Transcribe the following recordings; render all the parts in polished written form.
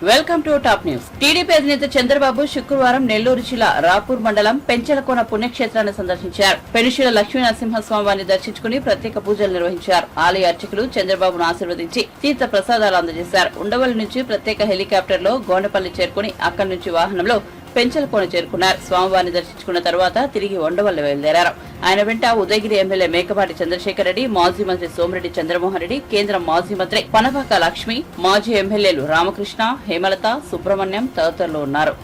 Welcome to top news. TDP అధినేత చంద్రబాబు శుక్రవారం నెల్లూరు జిల్లా రాపూర్ మండలం పెంచలకోన పుణ్యక్షేత్రాన్ని సందర్శించారు. పెనుశీల లక్ష్మీ నరసింహస్వామి వారిని దర్శించుకుని ప్రత్యేక పూజలు నిర్వహించారు. ఆలయ అర్చకులు చంద్రబాబును ఆశీర్వదించి తీర్థ ప్రసాదాలు అందజేశారు. ఉండవల్లి నుంచి ప్రత్యేక హెలికాప్టర్ లో గోనపల్లి చేరుకుని అక్కడి నుంచి వాహనంలో పెంచలకోన చేరుకున్నారు. స్వామివారిని దర్శించుకున్న తర్వాత తిరిగి ఉండవల్లి బయలుదేరారు. ఆయన వెంట ఉదయగిరి ఎమ్మెల్యే మేకపాటి చంద్రశేఖర్ రెడ్డి, మాజీ మంత్రి సోమిరెడ్డి చంద్రమోహన్ రెడ్డి, కేంద్ర మాజీ మంత్రి పనపాక లక్ష్మి, మాజీ ఎమ్మెల్యేలు రామకృష్ణ, హేమలత, సుబ్రహ్మణ్యం తదితరులు ఉన్నారు.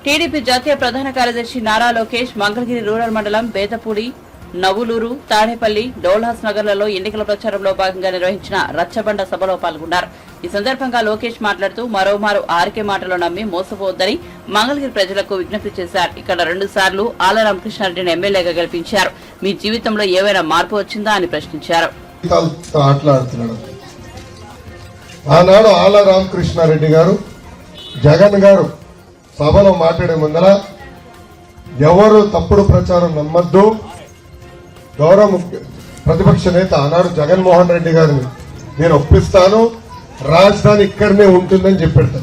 టీడీపీ జాతీయ ప్రధాన కార్యదర్శి నారా లోకేష్ మంగళగిరి రూరల్ మండలం బేతపూడి, నవులూరు, తాడేపల్లి, డోల్హాస్ నగర్లలో ఎన్నికల ప్రచారంలో భాగంగా నిర్వహించిన రచ్చబండ సభలో పాల్గొన్నారు. ఈ సందర్భంగా లోకేష్ మాట్లాడుతూ మరోమారు ఆర్కే మాటలు నమ్మి మోసపోవద్దని మంగళగిరి ప్రజలకు విజ్ఞప్తి చేశారు. ఇక్కడ 2 సార్లు ఆళ్ల రామకృష్ణారెడ్డిని ఎమ్మెల్యేగా గెలిపించారు. మీ జీవితంలో ఏవైనా మార్పు వచ్చిందా అని ప్రశ్నించారు. ఆనాడు ఆళ్ల రామకృష్ణారెడ్డి గారు, జగన్ గారు సభలో మాట్లాడే ముందర ఎవరు తప్పుడు ప్రచారం నమ్మద్దు, గౌరవ ప్రతిపక్ష నేత ఆనాడు జగన్మోహన్ రెడ్డి గారిని నేను ఒప్పిస్తాను, రాజధాని ఇక్కడనే ఉంటుందని చెప్పాడు.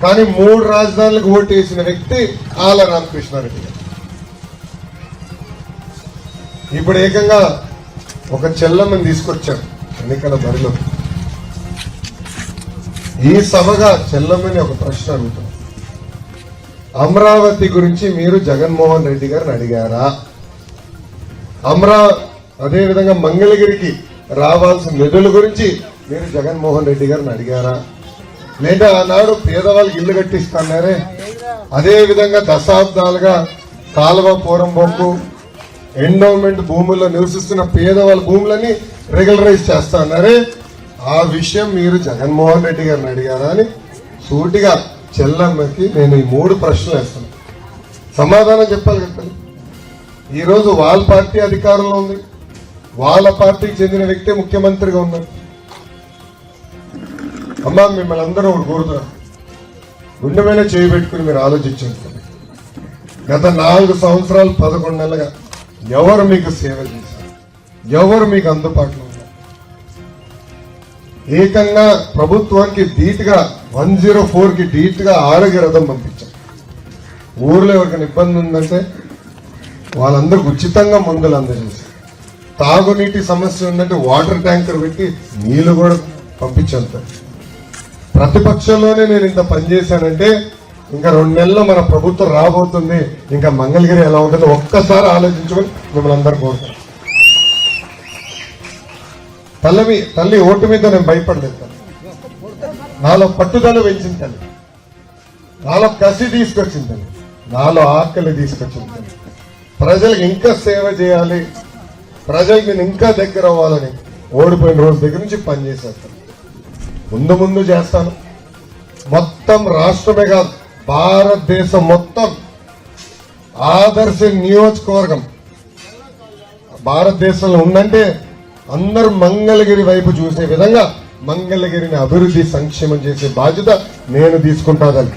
కానీ 3 రాజధానులకు ఓటు వేసిన వ్యక్తి ఆళ్ల రామకృష్ణారెడ్డి గారు. ఇప్పుడు ఏకంగా ఒక చెల్లమ్మని తీసుకొచ్చారు ఎన్నికల బరిలో. ఈ సభగా చెల్లమ్మని ఒక ప్రశ్న అడుగుతాం. అమరావతి గురించి మీరు జగన్మోహన్ రెడ్డి గారిని అడిగారా? అదేవిధంగా మంగళగిరికి రావాల్సిన నిధుల గురించి మీరు జగన్మోహన్ రెడ్డి గారిని అడిగారా? లేదా ఆనాడు పేదవాళ్ళకి ఇల్లు కట్టిస్తున్నారే, అదే విధంగా దశాబ్దాలుగా కాలువ పోరంబొక్కు ఎండోమెంట్ భూముల్లో నివసిస్తున్న పేదవాళ్ళ భూములని రెగ్యులరైజ్ చేస్తున్నారే, ఆ విషయం మీరు జగన్మోహన్ రెడ్డి గారిని అడిగారా అని సూటిగా చెల్లమ్మకి నేను ఈ 3 ప్రశ్నలు వేస్తాను. సమాధానం చెప్పాలి కదా. ఈరోజు వాళ్ళ పార్టీ అధికారంలో ఉంది, వాళ్ళ పార్టీకి చెందిన వ్యక్తి ముఖ్యమంత్రిగా ఉన్నారు. అమ్మా, మిమ్మల్ని అందరూ ఒకటి కోరుతున్నారు, గుండె మీద చేయబెట్టుకుని మీరు ఆలోచించండి. గత 4 సంవత్సరాలు 11 నెలలుగా ఎవరు మీకు సేవ చేశారు? ఎవరు మీకు అందుబాటులో ఉన్నారు? ఏకంగా ప్రభుత్వానికి ధీటుగా 104కి ధీటుగా ఆరోగ్య రథం పంపించాం. ఊర్లో ఎవరికైనా ఇబ్బంది ఉందంటే వాళ్ళందరికి ఉచితంగా మందులు అందజేశారు. తాగునీటి సమస్య ఉందంటే వాటర్ ట్యాంకర్ పెట్టి నీళ్లు కూడా పంపించాను. ప్రతిపక్షంలోనే నేను ఇంత పనిచేశానంటే ఇంకా 2 నెలల్లో మన ప్రభుత్వం రాబోతుంది, ఇంకా మంగళగిరి ఎలా ఉంటుందో ఒక్కసారి ఆలోచించుకొని మిమ్మల్ని అందరూ కోరుతాను. తల్లి ఓటు మీద నేను భయపడలేదు. నాలో పట్టుదల పెంచింది తల్లి, నాలో కసి తీసుకొచ్చింది తల్లి, నాలో ఆకలి తీసుకొచ్చింది తల్లి. ప్రజలకు ఇంకా సేవ చేయాలి, ప్రజలకు నేను ఇంకా దగ్గర అవ్వాలని ఓడిపోయిన రోజు దగ్గర నుంచి పనిచేసేస్తాను. ముందు చేస్తాను. మొత్తం రాష్ట్రమే కాదు, భారతదేశం మొత్తం ఆదర్శ నియోజకవర్గం భారతదేశంలో ఉందంటే అందరూ మంగళగిరి వైపు చూసే విధంగా మంగళగిరిని అభివృద్ధి సంక్షేమం చేసే బాధ్యత నేను తీసుకుంటాదని.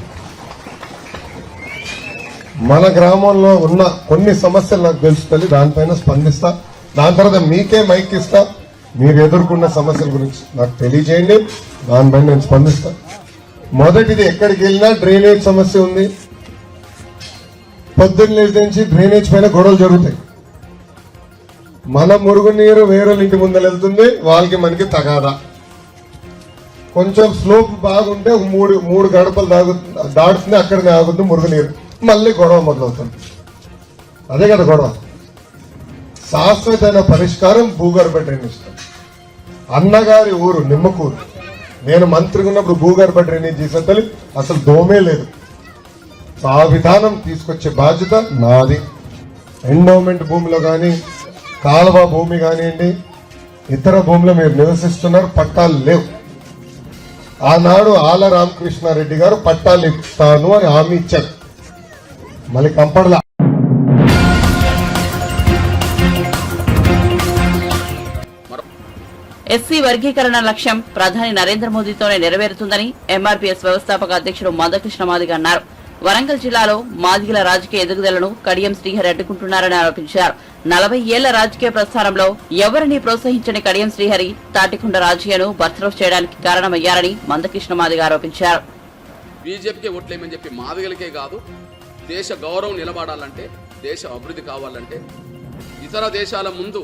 మన గ్రామంలో ఉన్న కొన్ని సమస్యలు నాకు తెలుస్తుంది, దానిపైన స్పందిస్తా. దాని తర్వాత మీకే మైక్ ఇస్తా, మీరు ఎదుర్కొన్న సమస్యల గురించి నాకు తెలియజేయండి, దానిపైన నేను స్పందిస్తా. మొదటిది, ఎక్కడికి వెళ్ళినా డ్రైనేజ్ సమస్య ఉంది. పొద్దున్న లేచి నుంచి డ్రైనేజ్ పైన గొడవలు జరుగుతాయి. మన మురుగునీరు వేరే ఇంటి ముందర వెళ్తుంది, వాళ్ళకి మనకి తగాదా. కొంచెం స్లోప్ బాగుంటే మూడు గడపలు దాడుతుంది, అక్కడనే ఆగుతుంది మురుగునీరు, మళ్ళీ గొడవ మొదలవుతుంది. అదే కదా గొడవ. శాశ్వతమైన పరిష్కారం భూగర్భ డ్రైనేజ్. అన్నగారి ఊరు నిమ్మకూరు, నేను మంత్రిగా ఉన్నప్పుడు భూగర్భ డ్రైనేజ్ చేసేది అసలు దోమే లేదు. ఆ విధానం తీసుకొచ్చే బాధ్యత నాది. ఎండోమెంట్ భూమిలో కానీ, కాలువ భూమి కానివ్వండి, ఇతర భూమిలో మీరు నివసిస్తున్నారు, పట్టాలు లేవు. ఆనాడు ఆల రామకృష్ణారెడ్డి గారు పట్టాలు ఇస్తాను అని హామీ ఇచ్చారు, మళ్ళీ కంపడలా. ఎస్సీ వర్గీకరణ లక్ష్యం ప్రధాని నరేంద్ర మోదీతోనే నెరవేరుతుందని ఎంఆర్పీఎస్ వ్యవస్థాపక అధ్యక్షుడు మందకృష్ణ మాదిగ అన్నారు. వరంగల్ జిల్లాలో మాదిగల రాజకీయ ఎదుగుదలను కడియం శ్రీహరి అడ్డుకుంటున్నారని ఆరోపించారు. 40 ఏళ్ల రాజకీయ ప్రస్థానంలో ఎవరిని ప్రోత్సహించని కడియం శ్రీహరి తాటికొండ రాజయ్యను బర్తరఫ్ చేయడానికి కారణమయ్యారని మందకృష్ణ మాదిగ ఆరోపించారు. బీజేపీకే ఓట్లేమని చెప్పి మాదిగలకే కాదు, దేశ గౌరవం నిలబడాలంటే, దేశ అభివృద్ధి కావాలంటే, ఇతర దేశాల ముందు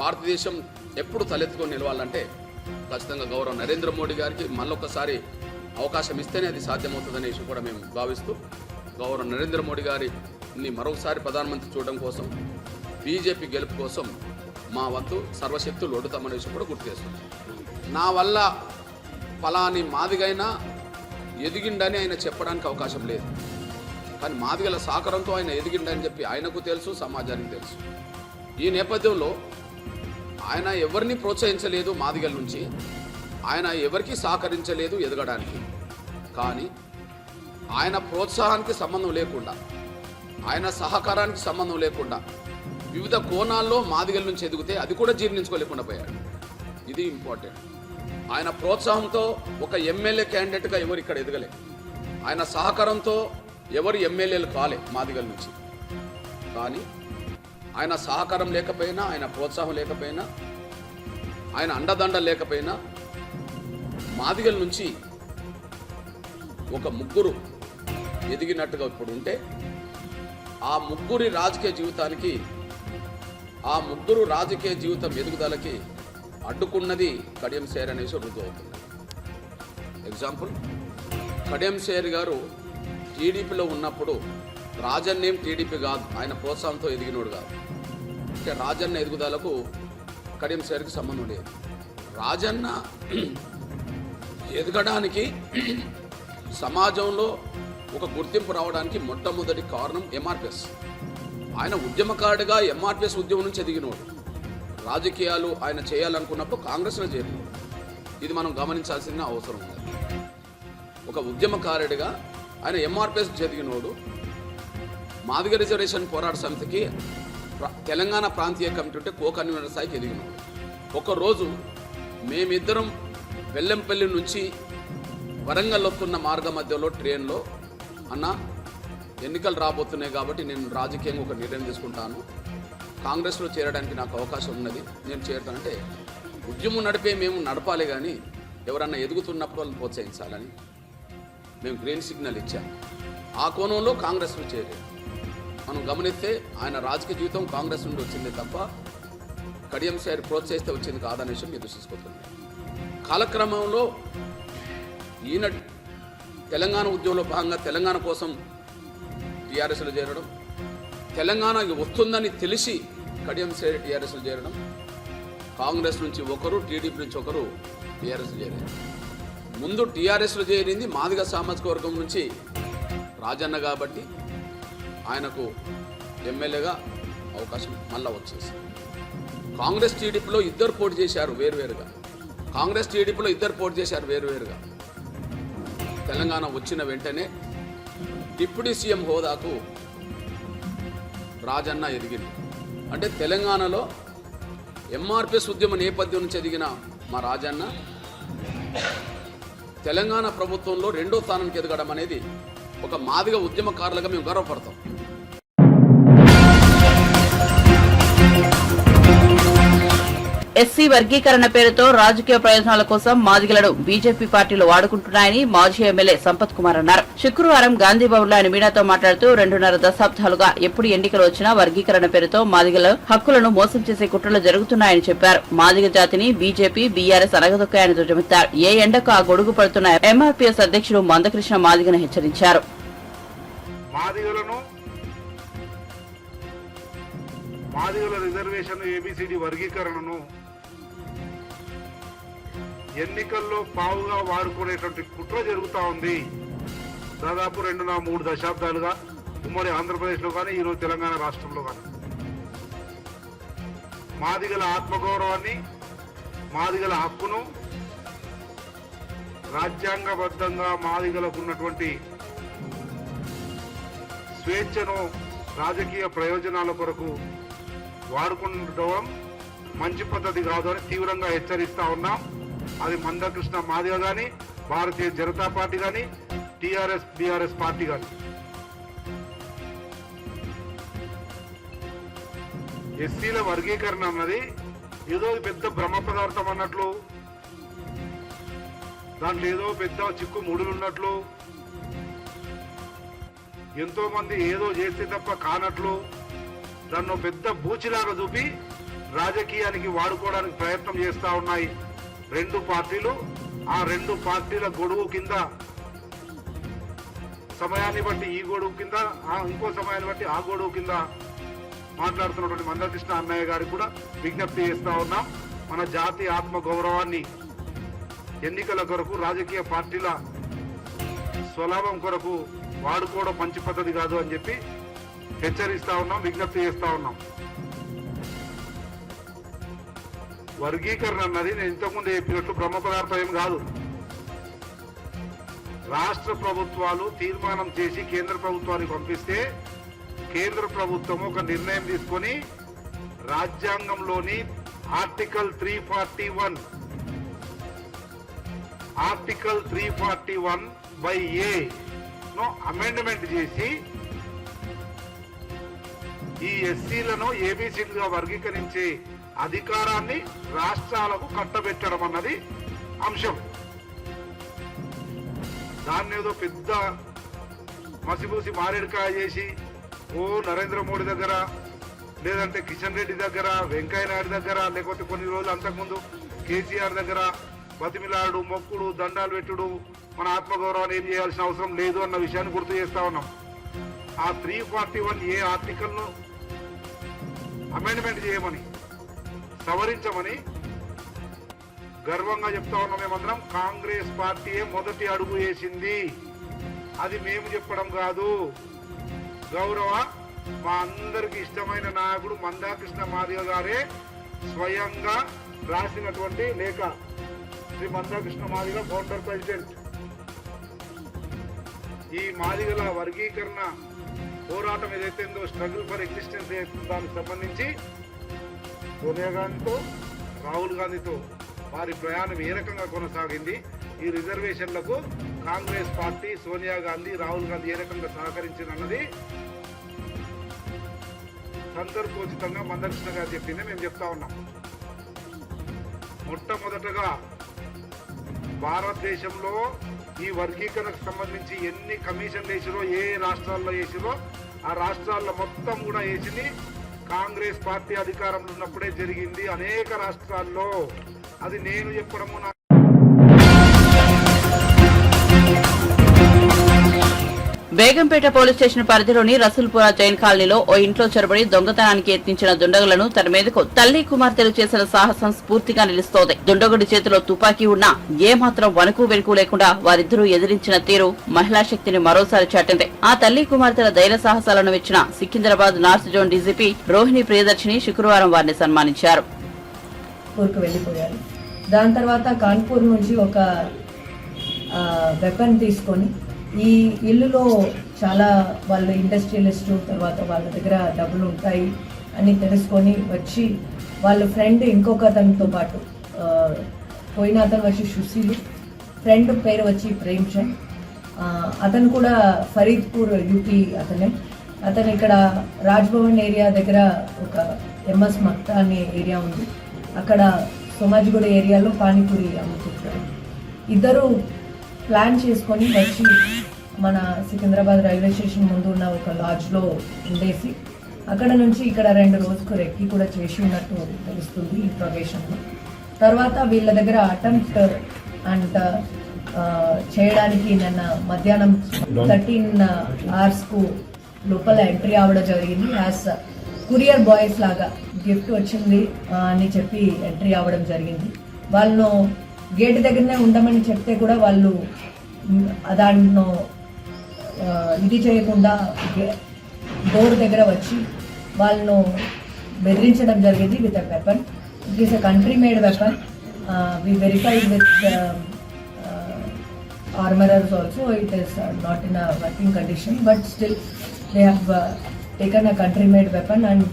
భారతదేశం ఎప్పుడు తలెత్తుకొని నిలవాలంటే ఖచ్చితంగా గౌరవం నరేంద్ర మోడీ గారికి మళ్ళొకసారి అవకాశం ఇస్తేనే అది సాధ్యమవుతుందనే విషయం కూడా మేము భావిస్తూ, గౌరవం నరేంద్ర మోడీ గారిని మరొకసారి ప్రధానమంత్రి చూడడం కోసం, బీజేపీ గెలుపు కోసం మా వంతు సర్వశక్తులు ఒడుతామనే విషయం కూడా గుర్తు చేస్తున్నాం. నా వల్ల ఫలాని మాదిగైనా ఎదిగిండని ఆయన చెప్పడానికి అవకాశం లేదు, కానీ మాదిగల సహకారంతో ఆయన ఎదిగిండని చెప్పి ఆయనకు తెలుసు, సమాజానికి తెలుసు. ఈ నేపథ్యంలో ఆయన ఎవరిని ప్రోత్సహించలేదు, మాదిగల నుంచి ఆయన ఎవరికి సహకరించలేదు ఎదగడానికి. కానీ ఆయన ప్రోత్సాహానికి సంబంధం లేకుండా, ఆయన సహకారానికి సంబంధం లేకుండా వివిధ కోణాల్లో మాదిగల నుంచి ఎదిగితే అది కూడా జీర్ణించుకోలేకుండా పోయాడు. ఇది ఇంపార్టెంట్. ఆయన ప్రోత్సాహంతో ఒక ఎమ్మెల్యే క్యాండిడేట్గా ఎవరు ఇక్కడ ఎదగలే, ఆయన సహకారంతో ఎవరు ఎమ్మెల్యేలు కాలే మాదిగల నుంచి. కానీ ఆయన సహకారం లేకపోయినా, ఆయన ప్రోత్సాహం లేకపోయినా, ఆయన అండదండ లేకపోయినా మాదిగల నుంచి ఒక ముగ్గురు ఎదిగినట్టుగా ఇప్పుడు ఉంటే, ఆ ముగ్గురి రాజకీయ జీవితానికి, ఆ ముగ్గురు రాజకీయ జీవితం ఎదుగుదలకి అడ్డుకున్నది కడియం శ్రీహరి అనేసి రుజువు అవుతుంది. ఎగ్జాంపుల్, కడియం శ్రీహరి గారు టీడీపీలో ఉన్నప్పుడు రాజన్న ఏం టీడీపీ కాదు, ఆయన ప్రోత్సాహంతో ఎదిగినోడు కాదు. అంటే రాజన్న ఎదుగుదలకు కడియం శ్రీహరికి సంబంధం లేదు. రాజన్న ఎదగడానికి, సమాజంలో ఒక గుర్తింపు రావడానికి మొట్టమొదటి కారణం ఎంఆర్పిఎస్. ఆయన ఉద్యమకారుడిగా ఎంఆర్పిఎస్ ఉద్యమం నుంచి ఎదిగినోడు. రాజకీయాలు ఆయన చేయాలనుకున్నప్పుడు కాంగ్రెస్లో చేరినోడు. ఇది మనం గమనించాల్సిన అవసరం ఉంది. ఒక ఉద్యమకారుడిగా ఆయన ఎంఆర్పిఎస్ ఎదిగినోడు. మాదిగ రిజర్వేషన్ పోరాట సమితికి తెలంగాణ ప్రాంతీయ కమిటీ ఉంటే కో కన్వీనర్ స్థాయికి ఎదిగినోడు. ఒకరోజు మేమిద్దరం వెల్లంపల్లి నుంచి వరంగల్ వస్తున్న మార్గ మధ్యలో ట్రైన్లో, అన్న ఎన్నికలు రాబోతున్నాయి కాబట్టి నేను రాజకీయంగా ఒక నిర్ణయం తీసుకుంటాను, కాంగ్రెస్లో చేరడానికి నాకు అవకాశం ఉన్నది, నేను చేరుతానంటే, ఉద్యమం నడిపే మేము నడపాలి కానీ ఎవరన్నా ఎదుగుతున్నప్పుడు వాళ్ళని ప్రోత్సహించాలని మేము గ్రీన్ సిగ్నల్ ఇచ్చాం. ఆ కోణంలో కాంగ్రెస్లో చేరారు. మనం గమనిస్తే ఆయన రాజకీయ జీవితం కాంగ్రెస్ నుండి వచ్చిందే తప్ప కడియం శ్రీహరి ప్రోత్సహిస్తే వచ్చింది కాదనే విషయం మీరు దృష్టిస్తుంది. కాలక్రమంలో ఈయన తెలంగాణ ఉద్యమంలో భాగంగా తెలంగాణ కోసం టీఆర్ఎస్లో చేరడం, తెలంగాణ వస్తుందని తెలిసి కడియం శ్రీహరి టీఆర్ఎస్లో చేరడం, కాంగ్రెస్ నుంచి ఒకరు, టీడీపీ నుంచి ఒకరు టీఆర్ఎస్లో చేరారు. ముందు టీఆర్ఎస్లో చేరింది మాదిగ సామాజిక వర్గం నుంచి రాజన్న కాబట్టి ఆయనకు ఎమ్మెల్యేగా అవకాశం మళ్ళా వచ్చేసి. కాంగ్రెస్ టీడీపీలో ఇద్దరు పోటీ చేశారు వేరువేరుగా. వేరువేరుగా తెలంగాణ వచ్చిన వెంటనే డిప్యూటీ సీఎం హోదాకు రాజన్న ఎదిగింది. అంటే తెలంగాణలో ఎంఆర్పిఎస్ ఉద్యమ నేపథ్యం నుంచి ఎదిగిన మా రాజన్న తెలంగాణ ప్రభుత్వంలో 2వ స్థానానికి ఎదగడం అనేది ఒక మాదిగ ఉద్యమకారులుగా మేము గర్వపడతాం. ఎస్సీ వర్గీకరణ పేరుతో రాజకీయ ప్రయోజనాల కోసం మాదిగలను బీజేపీ పార్టీలు వాడుకుంటున్నాయని మాజీ ఎమ్మెల్యే సంపత్ కుమార్ అన్నారు. శుక్రవారం గాంధీభవన్లో ఆయన మీడియాతో మాట్లాడుతూ 2.5 దశాబ్దాలుగా ఎప్పుడు ఎన్నికలు వచ్చినా వర్గీకరణ పేరుతో మాదిగల హక్కులను మోసం చేసే కుట్రలు జరుగుతున్నాయని చెప్పారు. మాదిగ జాతిని బీజేపీ, బీఆర్ఎస్ అనగదొక్కాయని ధ్వజమెత్తారు. ఏ ఎండకు ఆ గొడుగు పడుతున్న ఎంఆర్పీఎస్ అధ్యక్షుడు మందకృష్ణ మాదిగను హెచ్చరించారు. మాదిగల రిజర్వేషన్ ఏబిసిడి వర్గీకరణను ఎన్నికల్లో పావుగా వాడుకునేటువంటి కుట్ర జరుగుతూ ఉంది. దాదాపు 2-3 దశాబ్దాలుగా ఉమ్మడి ఆంధ్రప్రదేశ్లో కానీ ఈరోజు తెలంగాణ రాష్ట్రంలో కానీ మాదిగల ఆత్మగౌరవాన్ని, మాదిగల హక్కును, రాజ్యాంగబద్ధంగా మాదిగలకు ఉన్నటువంటి స్వేచ్ఛను రాజకీయ ప్రయోజనాల కొరకు వాడుకుంటడం మంచి పద్ధతి కాదు అని తీవ్రంగా హెచ్చరిస్తా ఉన్నాం. అది మందకృష్ణ మాదిగ కానీ, భారతీయ జనతా పార్టీ కానీ, టీఆర్ఎస్ బీఆర్ఎస్ పార్టీ కానీ. ఎస్సీల వర్గీకరణ అన్నది ఏదో పెద్ద బ్రహ్మ పదార్థం అన్నట్లు, దాంట్లో ఏదో పెద్ద చిక్కు ముడులున్నట్లు, ఎంతో మంది ఏదో చేస్తే తప్ప కానట్లు దాన్ని పెద్ద బూచిలాగా చూపి రాజకీయానికి వాడుకోవడానికి ప్రయత్నం చేస్తా ఉన్నాయి 2 పార్టీలు. ఆ 2 పార్టీల గొడుగు కింద సమయాన్ని బట్టి ఈ గొడుగు కింద, ఇంకో సమయాన్ని బట్టి ఆ గొడుగు కింద మాట్లాడుతున్నటువంటి మందకృష్ణ అన్నయ్య గారికి కూడా విజ్ఞప్తి చేస్తా ఉన్నాం. మన జాతి ఆత్మ గౌరవాన్ని ఎన్నికల కొరకు, రాజకీయ పార్టీల స్వలాభం కొరకు వాడుకోవడం మంచి పద్ధతి కాదు అని చెప్పి హెచ్చరిస్తా ఉన్నాం, విజ్ఞప్తి చేస్తా ఉన్నాం. వర్గీకరణ అన్నది నేను ఇంతకుముందు చెప్పినట్లు బ్రహ్మ పదార్థం ఏం కాదు. రాష్ట్ర ప్రభుత్వాలు తీర్మానం చేసి కేంద్ర ప్రభుత్వానికి పంపిస్తే కేంద్ర ప్రభుత్వం ఒక నిర్ణయం తీసుకొని రాజ్యాంగంలోని ఆర్టికల్ 341/A ను అమెండ్మెంట్ చేసి ఈ ఎస్సీలను ఏబిసిలుగా వర్గీకరించే అధికారాన్ని రాష్ట్రాలకు కట్టబెట్టడం అన్నది అంశం. దాన్ని ఏదో పెద్ద మసిపూసి మారేడుకాయ చేసి నరేంద్ర మోడీ దగ్గర, లేదంటే కిషన్ రెడ్డి దగ్గర, వెంకయ్య నాయుడు దగ్గర, లేకపోతే కొన్ని రోజులు అంతకుముందు కేసీఆర్ దగ్గర బతిమిలాడు, మొక్కుడు, దండాలు పెట్టుడు, మన ఆత్మగౌరవాన్ని ఏం చేయాల్సిన అవసరం లేదు అన్న విషయాన్ని గుర్తు చేస్తా ఉన్నాం. ఆ 341A ఆర్టికల్ను అమెండ్మెంట్ చేయమని, సవరించమని గర్వంగా చెప్తా ఉన్నాం. మేమందరం కాంగ్రెస్ పార్టీయే మొదటి అడుగు వేసింది, అది మేము చెప్పడం కాదు. గౌరవ మా అందరికి ఇష్టమైన నాయకుడు మందకృష్ణ మాదిగ గారే స్వయంగా రాసినటువంటి లేఖ. Shri Mandakrishna Madiga, founder president. ఈ మాదిగల వర్గీకరణ పోరాటం ఏదైతే ఉందో, స్ట్రగుల్ ఫర్ ఎగ్జిస్టెన్స్, దానికి సంబంధించి సోనియా గాంధీతో, రాహుల్ గాంధీతో వారి ప్రయాణం ఏ రకంగా కొనసాగింది, ఈ రిజర్వేషన్లకు కాంగ్రెస్ పార్టీ, సోనియా గాంధీ, రాహుల్ గాంధీ ఏ రకంగా సహకరించిందన్నది సందర్భోచితంగా మందకృష్ణ గారు చెప్పింది మేము చెప్తా ఉన్నాం. మొట్టమొదటగా భారతదేశంలో ఈ వర్గీకరణకు సంబంధించి ఎన్ని కమిషన్లు వేసిరో, ఏ రాష్ట్రాల్లో వేసిరో ఆ రాష్ట్రాల్లో మొత్తం కూడా వేసింది కాంగ్రెస్ పార్టీ అధికారంలో ఉన్నప్పుడే జరిగింది అనేక రాష్ట్రాల్లో. అది నేను చెప్పడము బేగంపేట పోలీస్ స్టేషన్ పరిధిలోని రసూల్పురా జైన్ కాలనీలో ఓ ఇంట్లో చొరబడి దొంగతనానికి యత్నించిన దుండగులను తన మీదకు తల్లి కుమార్తెలు చేసిన సాహసం స్ఫూర్తిగా నిలుస్తోంది. దుండగుడి చేతిలో తుపాకీ ఉన్నా ఏమాత్రం వణుకు వెనుకు లేకుండా వారిద్దరూ ఎదిరించిన తీరు మహిళా శక్తిని మరోసారి చాటింది. ఆ తల్లి కుమార్తెల ధైర్య సాహసాలను మెచ్చిన Secunderabad north zone DGP Rohini Priyadarshini శుక్రవారం వారిని సన్మానించారు. దాని తర్వాత కాన్పూర్ నుంచి ఒక వెపన్ తీసుకొని ఈ ఇల్లులో చాలా వాళ్ళ ఇండస్ట్రియలిస్ట్, తర్వాత వాళ్ళ దగ్గర డబ్బులు ఉంటాయి అని తెలుసుకొని వచ్చి వాళ్ళ ఫ్రెండ్ ఇంకొక అతనితో పాటు పోయిన అతను వచ్చి సుశీలు, ఫ్రెండ్ పేరు వచ్చి ప్రేమ్ చంద్. అతను కూడా ఫరీద్పూర్ యూపీ అతనే. అతను ఇక్కడ రాజ్భవన్ ఏరియా దగ్గర ఒక ఎంఎస్ మక్తా అనే ఏరియా ఉంది, అక్కడ సోమాజిగూడ ఏరియాలో పానీపూరి అమ్ముతుంటారు. ఇద్దరు ప్లాన్ చేసుకొని వచ్చి మన సికింద్రాబాద్ రైల్వే స్టేషన్ ముందు ఉన్న ఒక లాడ్జ్లో ఉండేసి అక్కడ నుంచి ఇక్కడ 2 రోజుకు రెక్కి కూడా చేసి ఉన్నట్టు తెలుస్తుంది ఈ ప్రొగేషన్లో. తర్వాత వీళ్ళ దగ్గర అటెంప్ట్ అండ్ చేయడానికి నిన్న మధ్యాహ్నం 13 hours లోపల ఎంట్రీ అవ్వడం జరిగింది. యాజ్ కురియర్ బాయ్స్ లాగా గిఫ్ట్ వచ్చింది అని చెప్పి ఎంట్రీ అవ్వడం జరిగింది. వాళ్ళను గేట్ దగ్గరనే ఉండమని చెప్తే కూడా వాళ్ళు దాంట్లో ఇది చేయకుండా డోర్ దగ్గర వచ్చి వాళ్ళను బెదిరించడం జరిగింది with a weapon. It is a country made weapon. We verified with armorers also. It is not in a working condition, but still they have taken a country made weapon and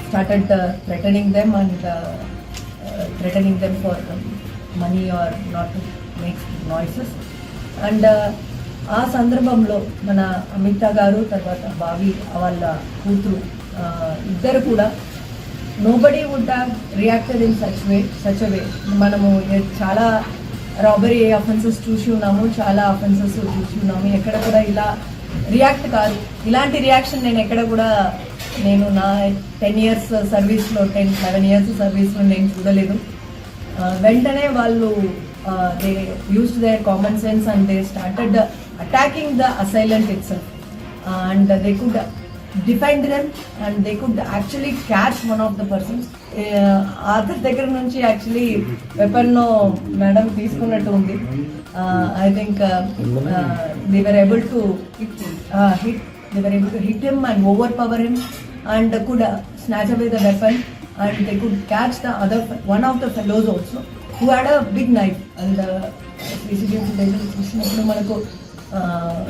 started threatening them and threatening them for money or not to make noises. And ఆ సందర్భంలో మన అమిత్ షా గారు తర్వాత భావి వాళ్ళ కూతురు ఇద్దరు కూడా nobody would have reacted in such way. మనము చాలా రాబరీ అఫెన్సెస్ చూసి ఉన్నాము, చాలా అఫెన్సెస్ చూసి ఉన్నాము. ఎక్కడ కూడా ఇలా రియాక్ట్ కాదు. ఇలాంటి రియాక్షన్ నేను ఎక్కడ కూడా నా 10 years సర్వీస్లో 11 years సర్వీస్లో నేను చూడలేదు. వెంటనే వాళ్ళు they used their common sense and they started attacking the assailant itself and they could defend them and they could actually catch one of the persons. Other దగ్గర నుంచి యాక్చువల్లీ వెపన్ మేడం తీసుకున్నట్టు ఉంది. I think they were able to hit him and overpower him and could snatch away the weapon and they could catch the other one of the fellows also who had a big knife. And CCTV చూసినప్పుడు మనకు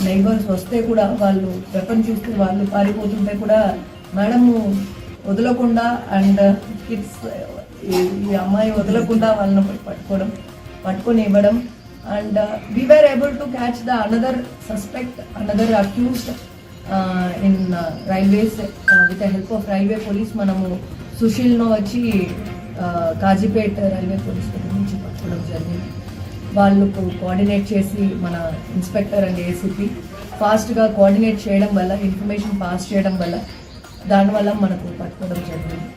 neighbours వస్తే కూడా వాళ్ళు weapon చూస్తే వాళ్ళు పారిపోతుంటే కూడా madam వదలకుండా and kids ఈ అమ్మాయి వదలకుండా వాళ్ళని పట్టుకొని ఇవ్వడం. And we were able to catch the another suspect, another accused in railways with the help of railway police. మనము సుశీల్ను వచ్చి కాజీపేట్ రైల్వే పోలీస్ దగ్గర నుంచి పట్టుకోవడం జరిగింది. వాళ్ళకు కోఆర్డినేట్ చేసి మన ఇన్స్పెక్టర్ అండ్ ఏసీపీ ఫాస్ట్గా కోఆర్డినేట్ చేయడం వల్ల, ఇన్ఫర్మేషన్ పాస్ చేయడం వల్ల దానివల్ల మనకు పట్టుకోవడం జరిగింది.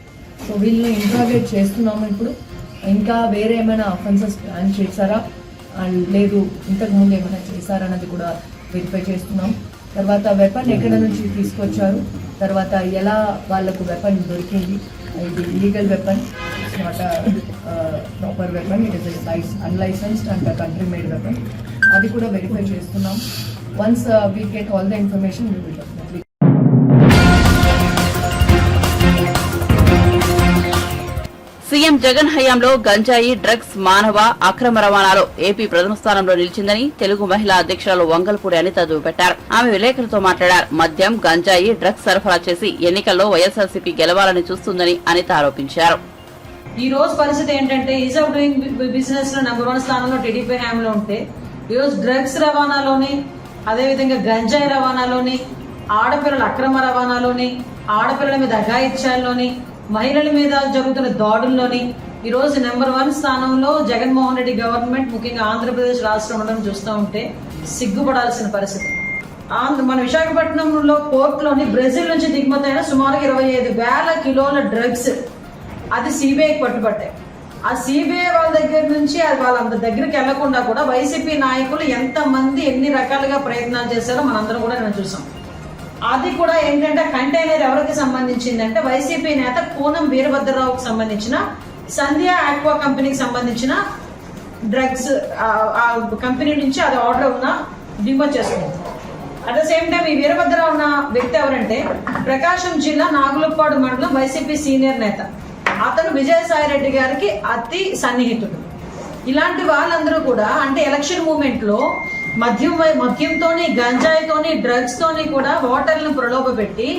సో వీళ్ళని ఇంట్రాగేట్ చేస్తున్నాము. ఇప్పుడు ఇంకా వేరే ఏమైనా అఫెన్సెస్ ప్లాన్ చేశారా అండ్ లేదు ఇంతకుముందు ఏమైనా చేశారన్నది కూడా వెరిఫై చేస్తున్నాం. తర్వాత వెపన్ ఎక్కడ నుంచి తీసుకొచ్చారు, తర్వాత ఎలా వాళ్ళకు వెపన్ దొరికింది, ఇది illegal weapon, it's not proper weapon, it is unlicensed and country made weapon, అది కూడా వెరిఫై చేస్తున్నాం. Once we get all the information we will definitely. CM Jagan హయాంలో గంజాయి, డ్రగ్స్, మానవ అక్రమ రవాణాలో ఏపీ ప్రథమ స్థానంలో నిలిచిందని తెలుగు మహిళా అధ్యక్షురాలు వంగల్పూడి అనిత దువ్వెట్టారు. ఆమె విలేకరులతో మాట్లాడారు. మద్యం, గంజాయి, డ్రగ్స్ సరఫరా చేసి ఎన్నికల్లో వైఎస్ఆర్సీపీ గెలవాలని చూస్తుందని అనిత ఆరోపించారు. ఈ రోజు పరిస్థితి ఏంటంటే ఈజ్ ఆఫ్ డూయింగ్ బిజినెస్ లో నెంబర్ 1 స్థానంలో టీడీపీ హయాంలో ఉంటే ఈ రోజు డ్రగ్స్ రవాణాలోని, అదేవిధంగా గంజాయి రవాణాలోని, ఆడపిల్లల అక్రమ రవాణాలోని, ఆడపిల్లల మీద అఘాయిత్యాల్లోని, మహిళల మీద జరుగుతున్న దాడుల్లోని ఈ రోజు నెంబర్ 1 స్థానంలో జగన్మోహన్ రెడ్డి గవర్నమెంట్, ముఖ్యంగా ఆంధ్రప్రదేశ్ రాష్ట్రం ఉండడం చూస్తూ ఉంటే సిగ్గుపడాల్సిన పరిస్థితి. మన విశాఖపట్నంలో పోర్ట్లోని బ్రెజిల్ నుంచి దిగుమతి అయిన సుమారు 25,000 కిలోల డ్రగ్స్ అది సిబిఐకి పట్టుబట్టాయి. ఆ సిబిఐ వాళ్ళ దగ్గర నుంచి అది వాళ్ళ దగ్గరికి వెళ్లకుండా కూడా వైసీపీ నాయకులు ఎంతమంది ఎన్ని రకాలుగా ప్రయత్నాలు చేశారో మనందరం కూడా నేను చూసాం. అది కూడా ఏంటంటే కంటైనర్ ఎవరికి సంబంధించిందంటే వైసీపీ నేత కూనం వీరభద్రరావుకి సంబంధించిన సంధ్య ఆక్వా కంపెనీకి సంబంధించిన డ్రగ్స్ ఆ కంపెనీ నుంచి అది ఆర్డర్ ఉన్న దిగుమతి చేసుకుంది. అట్ ద సేమ్ టైం ఈ వీరభద్రరావు ఉన్న వ్యక్తి ఎవరంటే ప్రకాశం జిల్లా నాగులపాడు మండలం వైసీపీ సీనియర్ నేత. అతను విజయసాయి రెడ్డి గారికి అతి సన్నిహితుడు. ఇలాంటి వాళ్ళందరూ కూడా అంటే ఎలక్షన్ మూమెంట్ లో మద్యంతోని, గంజాయితోని, డ్రగ్స్ తోని కూడా ఓటర్లను ప్రలోభపెట్టి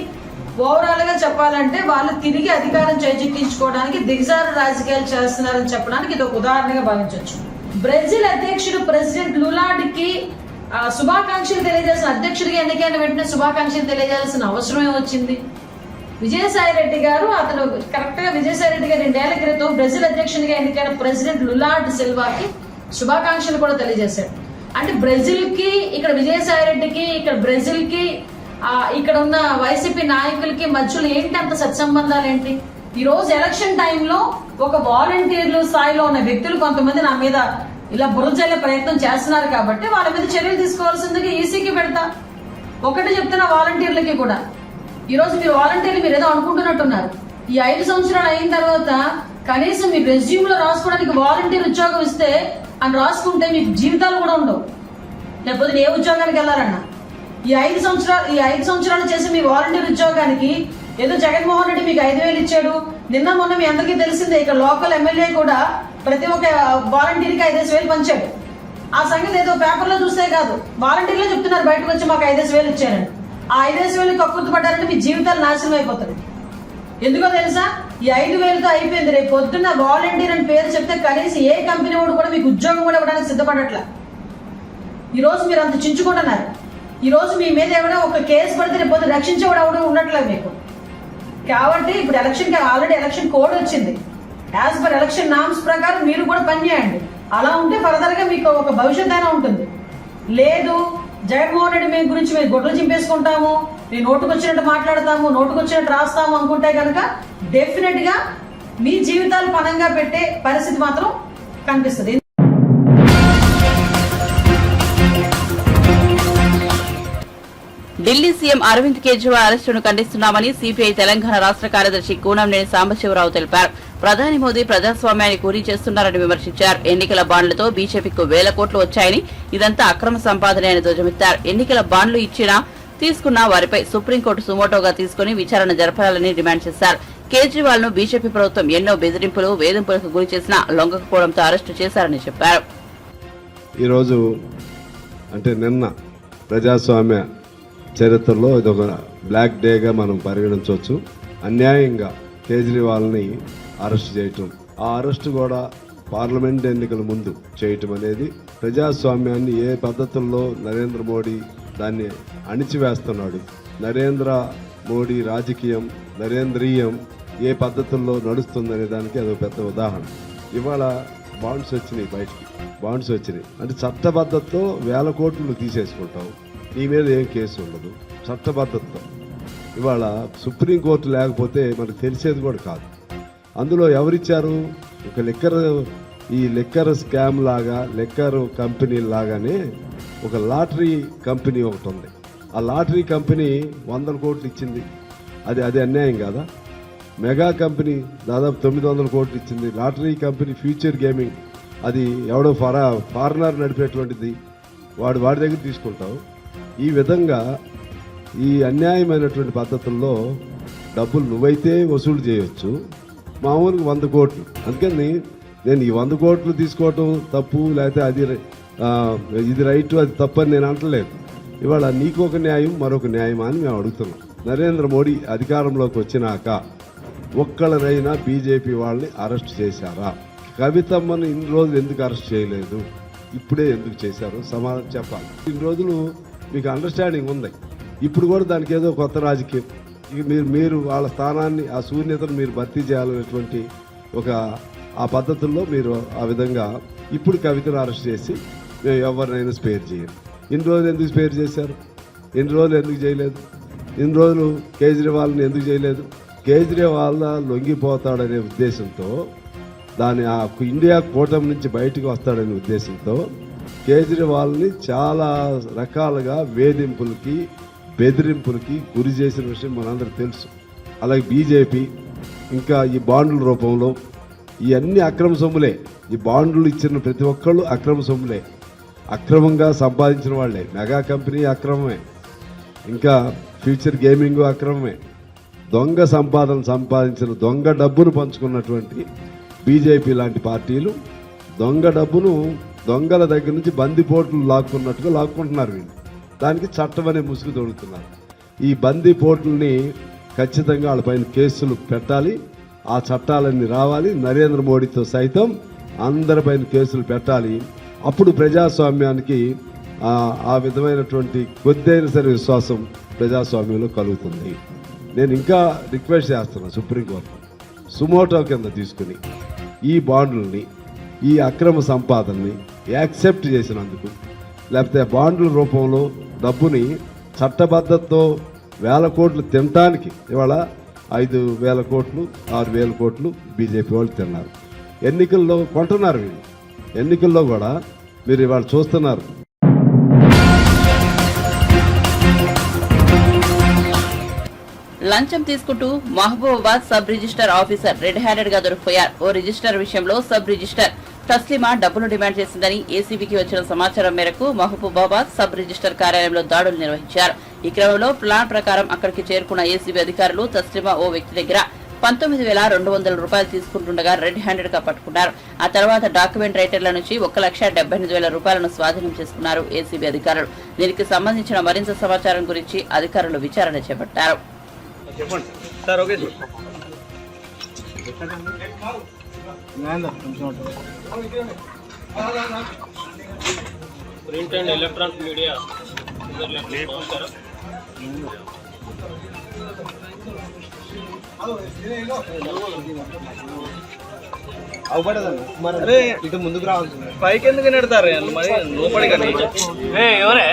ఓవరాల్ గా చెప్పాలంటే వాళ్ళు తిరిగి అధికారం చేజిక్కించుకోవడానికి దిగజారు రాజకీయాలు చేస్తున్నారని చెప్పడానికి ఇది ఒక ఉదాహరణగా భావించవచ్చు. బ్రెజిల్ అధ్యక్షుడు ప్రెసిడెంట్ లులాడ్కి శుభాకాంక్షలు తెలియజేసిన అధ్యక్షుడిగా ఎన్నికైన వెంటనే శుభాకాంక్షలు తెలియజేయాల్సిన అవసరమే వచ్చింది. విజయసాయి రెడ్డి గారు అతను కరెక్ట్ గా విజయసాయి రెడ్డి గారు 2 ఏళ్ల క్రితం బ్రెజిల్ అధ్యక్షునిగా ఎన్నికైన ప్రెసిడెంట్ లులాడ్ సిల్వాకి శుభాకాంక్షలు కూడా తెలియజేశాడు. అంటే బ్రెజిల్ కి ఇక్కడ విజయసాయి రెడ్డికి ఇక్కడ బ్రెజిల్ కి ఇక్కడ ఉన్న వైసీపీ నాయకులకి మధ్యలో ఏంటి అంత సత్సంబంధాలు ఏంటి? ఈ రోజు ఎలక్షన్ టైంలో ఒక వాలంటీర్లు స్థాయిలో ఉన్న వ్యక్తులు కొంతమంది నా మీద ఇలా బురజల్లే ప్రయత్నం చేస్తున్నారు కాబట్టి వాళ్ళ మీద చర్యలు తీసుకోవాల్సిందిగా ఈసీకి పెడతా. ఒకటి చెప్తున్నా వాలంటీర్లకి కూడా, ఈ రోజు మీరు వాలంటీర్లు మీరు ఏదో అనుకుంటున్నట్టున్నారు. ఈ 5 సంవత్సరాలు అయిన తర్వాత కనీసం మీ రెజ్యూమ్ లో రాసుకోవడానికి వాలంటీర్ ఉద్యోగం ఇస్తే అని రాసుకుంటే మీకు జీవితాలు కూడా ఉండవు. లేకపోతే ఏ ఉద్యోగానికి వెళ్ళాలన్నా ఈ 5 సంవత్సరాలు చేసి మీ వాలంటీర్ ఉద్యోగానికి ఏదో జగన్మోహన్ రెడ్డి మీకు 5,000 ఇచ్చాడు. నిన్న మొన్న మీ అందరికీ తెలిసిందే, ఇక్కడ లోకల్ ఎమ్మెల్యే కూడా ప్రతి ఒక్క వాలంటీర్కి 5,000 పంచాడు. ఆ సంగతి ఏదో పేపర్లో చూస్తే కాదు, వాలంటీర్లే చెప్తున్నారు బయటకు వచ్చి మాకు 5,000 ఇచ్చారని. ఆ 5,000 కక్కుర్తిపడ్డారంటే మీ జీవితాలు నాశనం అయిపోతుంది. ఎందుకో తెలుసా, ఈ 5,000తో అయిపోయింది. రేపు పొద్దున్న వాలంటీర్ అని పేరు చెప్తే కనీసం ఏ కంపెనీ వాడు కూడా మీకు ఉద్యోగం కూడా ఇవ్వడానికి సిద్ధపడట్లా. ఈ రోజు మీరు అంత చించుకుంటున్నారు. ఈ రోజు మీ మీద ఎవడో ఒక కేసు పడితే రేపు పొద్దున రక్షించేవాడు ఎవడో ఉండట్లేదు మీకు. కాబట్టి ఇప్పుడు ఆల్రెడీ ఎలక్షన్ కోడ్ వచ్చింది. యాజ్ పర్ ఎలక్షన్ నామ్స్ ప్రకారం మీరు కూడా పనిచేయండి. అలా ఉంటే ఫర్దర్ గా మీకు ఒక భవిష్యత్ అయినా ఉంటుంది. లేదు జగన్మోహన్ రెడ్డి మీ గురించి మేము గొడ్లు చింపేసుకుంటాము, మేము నోటుకొచ్చినట్టు మాట్లాడతాము, నోటుకొచ్చినట్టు రాస్తాము అనుకుంటే కనుక డెఫినెట్ గా మీ జీవితాలు పణంగా పెట్టే పరిస్థితి మాత్రం కనిపిస్తుంది. ఢిల్లీ సీఎం అరవింద్ కేజ్రీవాల్ అరెస్టును ఖండిస్తున్నామని సిపిఐ తెలంగాణ రాష్ట్ర కార్యదర్శి కూనంనేని సాంబశివరావు తెలిపారు. ప్రధాని మోదీ ప్రజాస్వామ్యాన్ని కూలీ చేస్తున్నారని విమర్శించారు. ఎన్నికల బాండ్లతో బీజేపీకు 1,000 కోట్లు వచ్చాయని, ఇదంతా అక్రమ సంపాదనే అని ధ్వజమెత్తారు. ఎన్నికల బాండ్లు తీసుకున్న వారిపై సుప్రీంకోర్టు సుమోటోగా తీసుకుని విచారణ జరపాలని డిమాండ్ చేశారు. కేజ్రీవాల్ ను బీజేపీ ప్రభుత్వం ఎన్నో బెదిరింపులు, వేధింపులకు గురి చేసినా లొంగకపోవడంతో అరెస్టు చేశారని చెప్పారు. ఈరోజు అంటే నిన్న ప్రజాస్వామ్య చరిత్రలో ఇదొక బ్లాక్ డేగా మనం పరిగణించవచ్చు. అన్యాయంగా కేజ్రీవాల్ని అరెస్ట్ చేయటం, ఆ అరెస్ట్ కూడా పార్లమెంట్ ఎన్నికల ముందు చేయటం అనేది ప్రజాస్వామ్యాన్ని ఏ పద్ధతుల్లో నరేంద్ర మోడీ దాన్ని అణిచివేస్తున్నాడు, నరేంద్ర మోడీ రాజకీయం నరేంద్రీయం ఏ పద్ధతుల్లో నడుస్తుందనే దానికి అదొక పెద్ద ఉదాహరణ. ఇవాళ బాండ్స్ వచ్చినాయి, బయటికి బాండ్స్ వచ్చినాయి అంటే చట్టబద్ధతతో 1,000 కోట్లు తీసేసుకుంటావు, నీ మీద ఏం కేసు ఉండదు చట్టబద్ధతతో. ఇవాళ సుప్రీంకోర్టు లేకపోతే మనకు తెలిసేది కూడా కాదు. అందులో ఎవరిచ్చారు? ఒక లిక్కర్ స్కామ్ లాగా, లిక్కర్ కంపెనీ లాగానే ఒక లాటరీ కంపెనీ ఒకటి ఉంది. ఆ లాటరీ కంపెనీ 100 కోట్లు ఇచ్చింది. అది అన్యాయం కాదా? మెగా కంపెనీ దాదాపు 900 కోట్లు ఇచ్చింది. లాటరీ కంపెనీ ఫ్యూచర్ గేమింగ్, అది ఎవడో ఫారినర్ నడిపేటువంటిది, వాడి దగ్గర తీసుకుంటావు. ఈ విధంగా ఈ అన్యాయమైనటువంటి పద్ధతుల్లో డబ్బులు నువ్వైతే వసూలు చేయొచ్చు, మామూలుగా 100 కోట్లు. అందుకని నేను ఈ 100 కోట్లు తీసుకోవటం తప్పు, లేకపోతే ఇది రైట్ అది తప్పు అని నేను అంటలేదు. ఇవాళ నీకు ఒక న్యాయం మరొక న్యాయమా అని మేము అడుగుతున్నాం. నరేంద్ర మోడీ అధికారంలోకి వచ్చినాక ఒక్కళ్ళనైనా బీజేపీ వాళ్ళని అరెస్ట్ చేశారా? కవితమ్మను ఇన్ని రోజులు ఎందుకు అరెస్ట్ చేయలేదు, ఇప్పుడే ఎందుకు చేశారు? సమాధానం చెప్పాలి. ఇన్ని రోజులు మీకు అండర్స్టాండింగ్ ఉంది, ఇప్పుడు కూడా దానికి ఏదో కొత్త రాజకీయం, ఇక మీరు వాళ్ళ స్థానాన్ని, ఆ శూన్యతను మీరు భర్తీ చేయాలనేటువంటి ఆ పద్ధతుల్లో మీరు ఆ విధంగా ఇప్పుడు కవితను అరెస్ట్ చేసి మేము ఎవరినైనా స్పేర్ చేయం. ఇన్ని రోజులు ఎందుకు స్పేర్ చేశారు? ఇన్ని రోజులు ఎందుకు చేయలేదు? ఇన్ని రోజులు కేజ్రీవాల్ని ఎందుకు చేయలేదు? కేజ్రీవాల్ లొంగిపోతాడనే ఉద్దేశంతో, ఆ ఇండియా కూటమి నుంచి బయటకు వస్తాడనే ఉద్దేశంతో కేజ్రీవాల్ని చాలా రకాలుగా వేధింపులకి, బెదిరింపులకి గురి చేసిన విషయం మనందరికీ తెలుసు. అలాగే బీజేపీ ఇంకా ఈ బాండ్ల రూపంలో ఇవన్నీ అక్రమ సొమ్ములే. ఈ బాండ్లు ఇచ్చిన ప్రతి ఒక్కళ్ళు అక్రమ సొమ్ములే, అక్రమంగా సంపాదించిన వాళ్ళే. మెగా కంపెనీ అక్రమమే, ఇంకా ఫ్యూచర్ గేమింగ్ అక్రమమే. దొంగ సంపాదించిన దొంగ డబ్బును పంచుకున్నటువంటి బీజేపీ లాంటి పార్టీలు దొంగ డబ్బును దొంగల దగ్గర నుంచి బందిపోట్లు లాక్కున్నట్టుగా లాక్కుంటున్నారు. వీళ్ళు దానికి చట్టం అనే ముసుగు తొడుగుతున్నారు. ఈ బందిపోట్లని ఖచ్చితంగా వాళ్ళపైన కేసులు పెట్టాలి, ఆ చట్టాలన్నీ రావాలి. నరేంద్ర మోడీతో సైతం అందరిపైన కేసులు పెట్టాలి. అప్పుడు ప్రజాస్వామ్యానికి ఆ విధమైనటువంటి కొద్దిైన సరే విశ్వాసం ప్రజాస్వామ్యంలో కలుగుతుంది. నేను ఇంకా రిక్వెస్ట్ చేస్తున్నాను సుప్రీంకోర్టు సుమోటో కింద తీసుకుని ఈ బాండ్లని, ఈ అక్రమ సంపాదనని యాక్సెప్ట్ చేసినందుకు, లేకపోతే బాండ్ల రూపంలో డబ్బుని చట్టబద్ధతతో 1000 కోట్లు తినటానికి ఇవాళ 5,000 కోట్లు 6,000 కోట్లు బీజేపీ వాళ్ళు తిన్నారు. ఎన్నికల్లో కొంటున్నారు వీళ్ళు. ఎన్నికల్లో కూడా మీరు ఇవాళ చూస్తున్నారు. లంచం తీసుకుంటూ Mahabubabad sub register officer red handed గా దొరికిపోయారు. ఓ రిజిస్టర్ విషయంలో సబ్ రిజిస్టర్ తస్లిమా డబ్బులు డిమాండ్ చేసిందని ఏసీబీకి వచ్చిన సమాచారం మేరకు మహబూబాబాద్ సబ్ రిజిస్టర్ కార్యాలయంలో దాడులు నిర్వహించారు. ఈ క్రమంలో ప్లాన్ ప్రకారం అక్కడికి చేరుకున్న ఏసీబీ అధికారులు తస్లిమా ఓ వ్యక్తి దగ్గర 19,200 రూపాయలు తీసుకుంటుండగా రెడ్ హ్యాండెడ్ గా పట్టుకున్నారు. ఆ తర్వాత డాక్యుమెంట్ రైటర్ల నుంచి 1,78,000 రూపాయలను స్వాధీనం చేసుకున్నారు ఏసీబీ అధికారులు. దీనికి సంబంధించిన మరింత సమాచారం గురించి అధికారులు విచారణ చేపట్టారు. ప్రింట్ అండ్ ఎలక్ట్రానిక్ మీడియా ఇటు ముందుకు రావాలి. పైకి ఎందుకు నెడతారు మరి లోపలి ఎవరే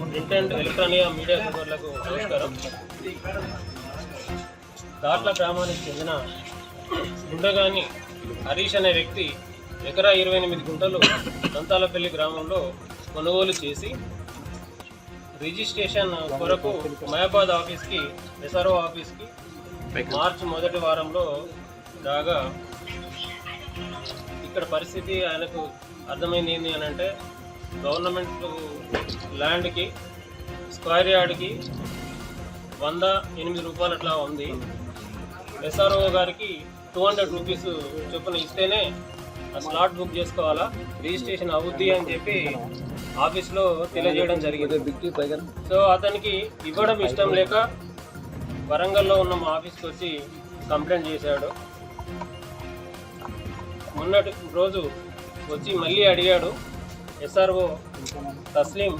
ప్రింట్ అండ్ ఎలక్ట్రానిక్ మీడియా సోదరులకు నమస్కారం. దాట్ల గ్రామానికి చెందిన గుండగాని హరీష్ అనే వ్యక్తి ఎకరా 28 గుంటలు దంతాలపల్లి గ్రామంలో కొనుగోలు చేసి రిజిస్ట్రేషన్ కొరకు మహబాద్ ఆఫీస్కి, ఎస్ఆర్ఓ ఆఫీస్కి మార్చి మొదటి వారంలో రాగా ఇక్కడ పరిస్థితి ఆయనకు అర్థమైంది ఏంటి అని అంటే, గవర్నమెంట్ ల్యాండ్కి స్క్వేర్ యార్డ్కి 108 రూపాయలు అట్లా ఉంది. ఎస్ఆర్ఓ గారికి 200 రూపీస్ చొప్పున ఇస్తేనే ఆ స్లాట్ బుక్ చేసుకోవాలా, రిజిస్ట్రేషన్ అవుద్ది అని చెప్పి ఆఫీస్లో తెలియజేయడం జరిగింది. సో అతనికి ఇవ్వడం ఇష్టం లేక వరంగల్లో ఉన్న మా ఆఫీస్కి వచ్చి కంప్లైంట్ చేశాడు. మొన్నటి రోజు వచ్చి మళ్ళీ అడిగాడు. ఎస్ఆర్ఓ తస్లీం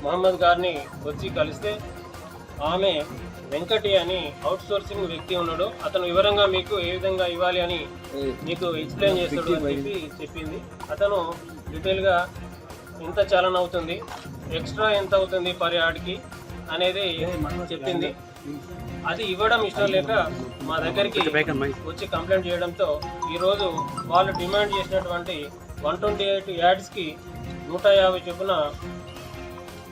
మహమ్మద్ గారిని వచ్చి కలిస్తే ఆమె వెంకటి అని అవుట్ సోర్సింగ్ వ్యక్తి ఉన్నాడు, అతను వివరంగా మీకు ఏ విధంగా ఇవ్వాలి అని మీకు ఎక్స్ప్లెయిన్ చేస్తాడు అని చెప్పి చెప్పింది. అతను డీటెయిల్గా ఎంత చాలన అవుతుంది, ఎక్స్ట్రా ఎంత అవుతుంది పర్ యార్డ్కి అనేది చెప్పింది. అది ఇవ్వడం ఇష్టం లేక మా దగ్గరికి వచ్చి కంప్లైంట్ చేయడంతో ఈరోజు వాళ్ళు డిమాండ్ చేసినటువంటి 128 యార్డ్స్కి 150 చొప్పున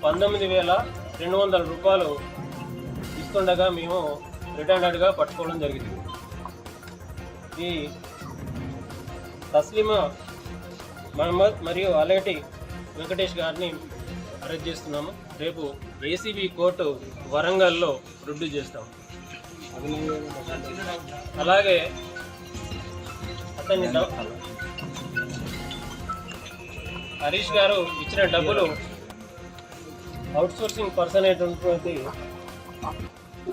19,200 రూపాయలు ఇస్తుండగా మేము రెడ్ హ్యాండెడ్గా పట్టుకోవడం జరిగింది. ఈ తస్లీమా మహమ్మద్ మరియు అలేటి వెంకటేష్ గారిని అరెస్ట్ చేస్తున్నాము. రేపు ఏసీబీ కోర్టు వరంగల్లో రుడ్డు చేస్తాము. అలాగే అతన్ని హరీష్ గారు ఇచ్చిన డబ్బులు అవుట్సోర్సింగ్ పర్సన్ అయినటువంటి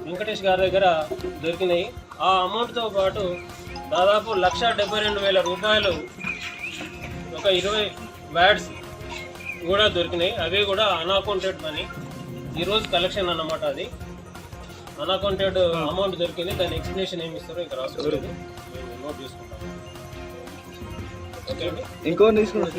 వెంకటేష్ గారి దగ్గర దొరికినాయి. ఆ అమౌంట్తో పాటు దాదాపు 1,72,000 రూపాయలు, ఒక 20 వ్యాడ్స్ కూడా దొరికినాయి. అవి కూడా అన్అకౌంటెడ్ మనీ. ఈరోజు కలెక్షన్ అన్నమాట. అది అన్అకౌంటెడ్ అమౌంట్ దొరికింది. దాని ఎక్స్ప్లెనేషన్ ఏమి ఇస్తారో ఇంకా రాసుకోలేదు, మేము నోట్ చేసుకుంటాము. ఓకే అండి. ఇంకో తీసుకున్నాం.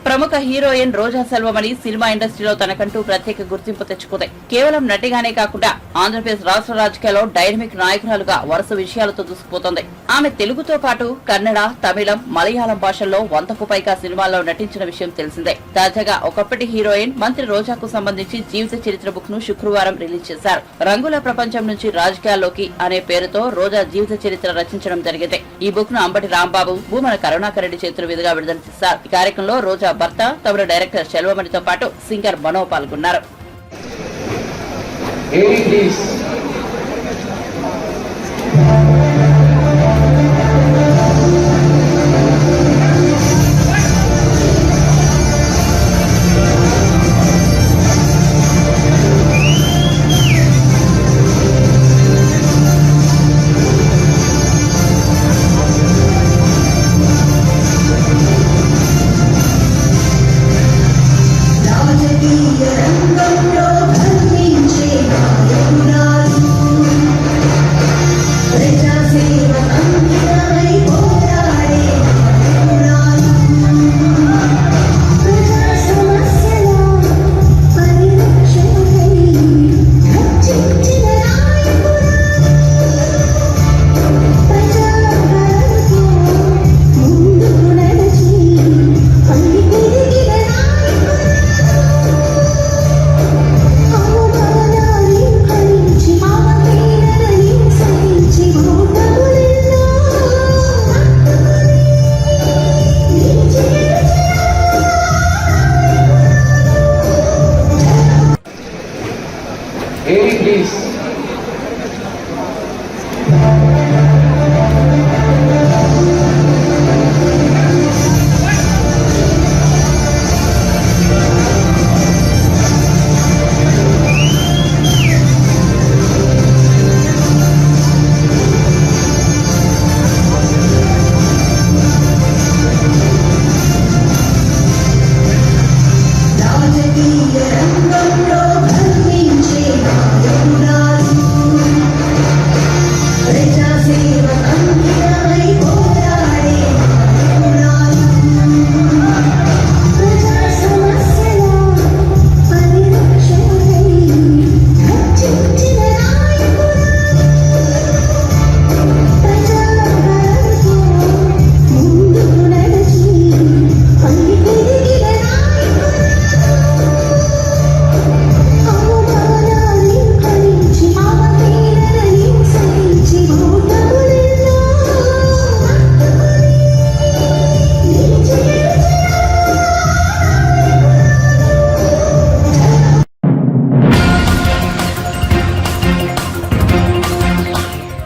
ప్రముఖ హీరోయిన్ రోజా సెల్వమణి సినిమా ఇండస్ట్రీలో తనకంటూ ప్రత్యేక గుర్తింపు తెచ్చుకుంది. కేవలం నటిగానే కాకుండా ఆంధ్రప్రదేశ్ రాష్ట్ర రాజకీయాల్లో డైనమిక్ నాయకురాలుగా వరుస విషయాలతో దూసుకుపోతోంది. ఆమె తెలుగుతో పాటు కన్నడ, తమిళం, మలయాళం భాషల్లో 100కు పైగా సినిమాల్లో నటించిన విషయం తెలిసిందే. తాజాగా ఒకప్పటి హీరోయిన్ మంత్రి రోజాకు సంబంధించి జీవిత చరిత్ర బుక్ ను శుక్రవారం రిలీజ్ చేశారు. రంగుల ప్రపంచం నుంచి రాజకీయాల్లోకి అనే పేరుతో రోజా జీవిత చరిత్ర రచించడం జరిగింది. ఈ బుక్ ను అంబటి రాంబాబు, భూమన కరుణాకర్ రెడ్డి చేతుల మీదుగా విడుదల చేశారు. ఈ కార్యక్రమంలో రోజా భర్త, తమిళ డైరెక్టర్ సెల్వమణితో పాటు సింగర్ మనో పాల్గొన్నారు. రాజకీయ రంగంలో